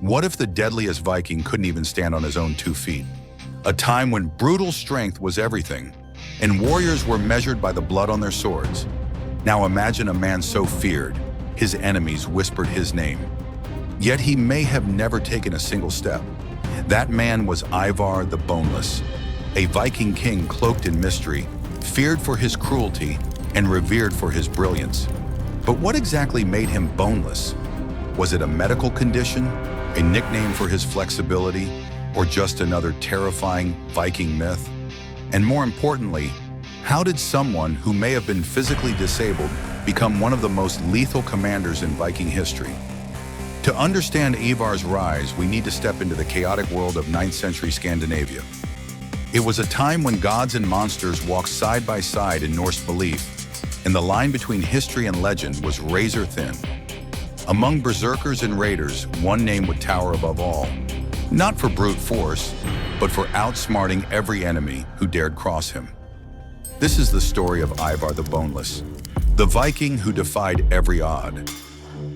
What if the deadliest Viking couldn't even stand on his own 2 feet? A time when brutal strength was everything, and warriors were measured by the blood on their swords. Now imagine a man so feared, his enemies whispered his name. Yet he may have never taken a single step. That man was Ivar the Boneless, a Viking king cloaked in mystery, feared for his cruelty and revered for his brilliance. But what exactly made him boneless? Was it a medical condition, a nickname for his flexibility, or just another terrifying Viking myth? And more importantly, how did someone who may have been physically disabled become one of the most lethal commanders in Viking history? To understand Ivar's rise, we need to step into the chaotic world of 9th century Scandinavia. It was a time when gods and monsters walked side by side in Norse belief, and the line between history and legend was razor thin. Among berserkers and raiders, one name would tower above all, not for brute force, but for outsmarting every enemy who dared cross him. This is the story of Ivar the Boneless, the Viking who defied every odd.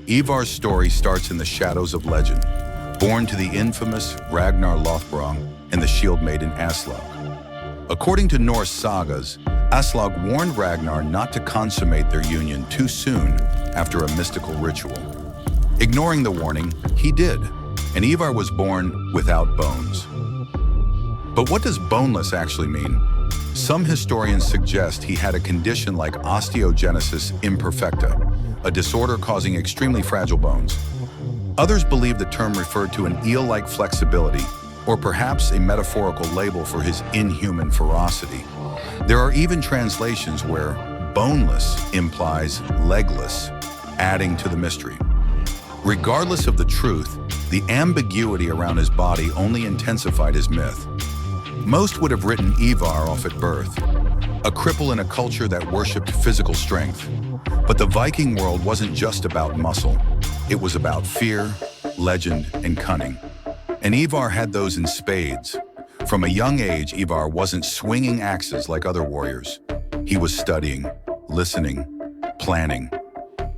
Ivar's story starts in the shadows of legend, born to the infamous Ragnar Lothbrok and the shield maiden Aslog. According to Norse sagas, Aslog warned Ragnar not to consummate their union too soon after a mystical ritual. Ignoring the warning, he did, and Ivar was born without bones. But what does boneless actually mean? Some historians suggest he had a condition like osteogenesis imperfecta, a disorder causing extremely fragile bones. Others believe the term referred to an eel-like flexibility, or perhaps a metaphorical label for his inhuman ferocity. There are even translations where boneless implies legless, adding to the mystery. Regardless of the truth, the ambiguity around his body only intensified his myth. Most would have written Ivar off at birth, a cripple in a culture that worshipped physical strength. But the Viking world wasn't just about muscle. It was about fear, legend, and cunning. And Ivar had those in spades. From a young age, Ivar wasn't swinging axes like other warriors. He was studying, listening, planning.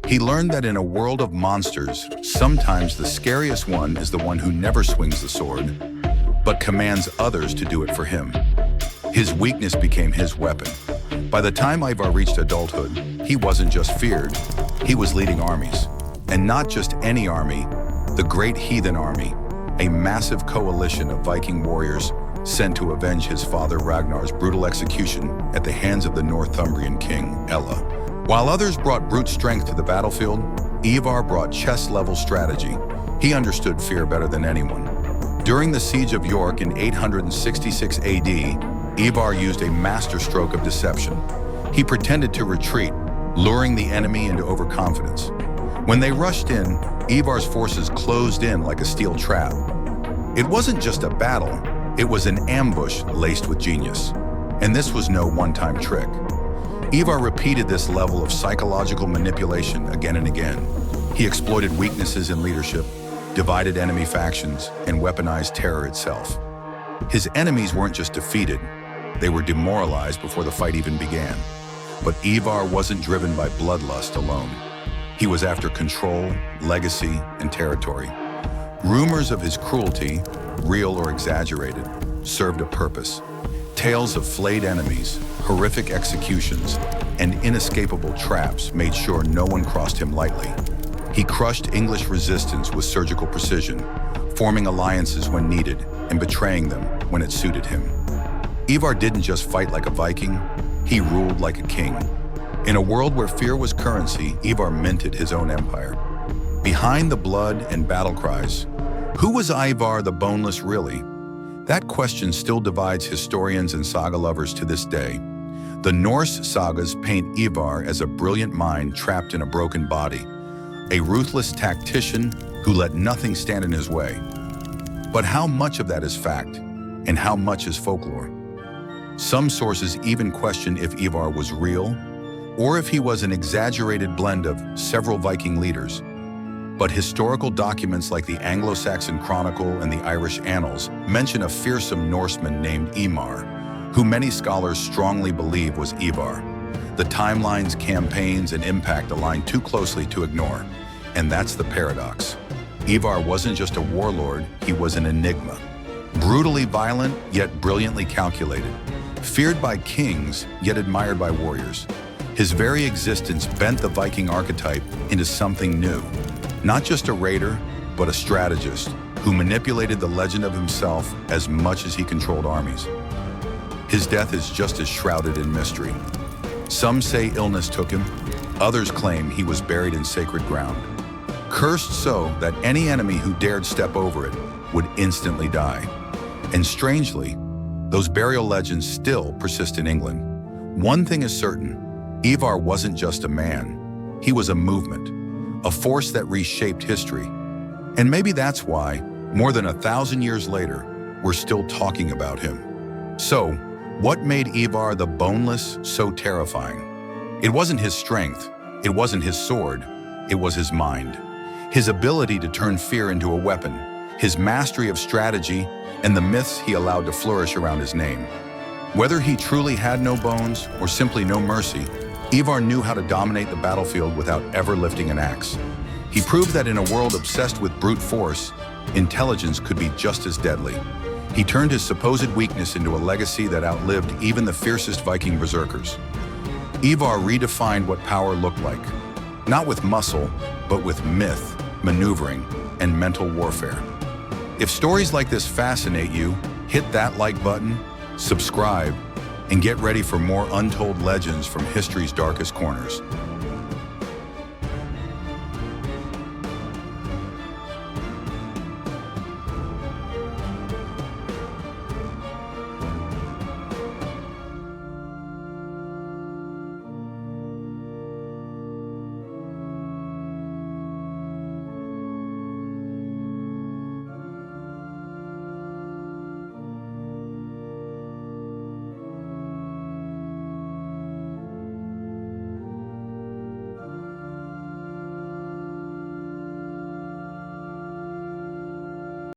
He learned that in a world of monsters, sometimes the scariest one is the one who never swings the sword, but commands others to do it for him. His weakness became his weapon. By the time Ivar reached adulthood, he wasn't just feared, he was leading armies. And not just any army, the Great Heathen Army, a massive coalition of Viking warriors sent to avenge his father Ragnar's brutal execution at the hands of the Northumbrian king, Ella. While others brought brute strength to the battlefield, Ivar brought chess-level strategy. He understood fear better than anyone. During the siege of York in 866 AD, Ivar used a masterstroke of deception. He pretended to retreat, luring the enemy into overconfidence. When they rushed in, Ivar's forces closed in like a steel trap. It wasn't just a battle, it was an ambush laced with genius. And this was no one-time trick. Ivar repeated this level of psychological manipulation again and again. He exploited weaknesses in leadership, divided enemy factions, and weaponized terror itself. His enemies weren't just defeated, they were demoralized before the fight even began. But Ivar wasn't driven by bloodlust alone. He was after control, legacy, and territory. Rumors of his cruelty, real or exaggerated, served a purpose. Tales of flayed enemies, horrific executions, and inescapable traps made sure no one crossed him lightly. He crushed English resistance with surgical precision, forming alliances when needed and betraying them when it suited him. Ivar didn't just fight like a Viking, he ruled like a king. In a world where fear was currency, Ivar minted his own empire. Behind the blood and battle cries, who was Ivar the Boneless really? That question still divides historians and saga lovers to this day. The Norse sagas paint Ivar as a brilliant mind trapped in a broken body, a ruthless tactician who let nothing stand in his way. But how much of that is fact, and how much is folklore? Some sources even question if Ivar was real, or if he was an exaggerated blend of several Viking leaders. But historical documents like the Anglo-Saxon Chronicle and the Irish Annals mention a fearsome Norseman named Eymar, who many scholars strongly believe was Ivar. The timelines, campaigns, and impact align too closely to ignore, and that's the paradox. Ivar wasn't just a warlord, he was an enigma. Brutally violent, yet brilliantly calculated. Feared by kings, yet admired by warriors. His very existence bent the Viking archetype into something new. Not just a raider, but a strategist who manipulated the legend of himself as much as he controlled armies. His death is just as shrouded in mystery. Some say illness took him, others claim he was buried in sacred ground. Cursed so that any enemy who dared step over it would instantly die. And strangely, those burial legends still persist in England. One thing is certain, Ivar wasn't just a man, he was a movement, a force that reshaped history. And maybe that's why, more than 1,000 years later, we're still talking about him. So, what made Ivar the Boneless so terrifying? It wasn't his strength, it wasn't his sword, it was his mind. His ability to turn fear into a weapon, his mastery of strategy, and the myths he allowed to flourish around his name. Whether he truly had no bones or simply no mercy, Ivar knew how to dominate the battlefield without ever lifting an axe. He proved that in a world obsessed with brute force, intelligence could be just as deadly. He turned his supposed weakness into a legacy that outlived even the fiercest Viking berserkers. Ivar redefined what power looked like, not with muscle, but with myth, maneuvering, and mental warfare. If stories like this fascinate you, hit that like button, subscribe, and get ready for more untold legends from history's darkest corners.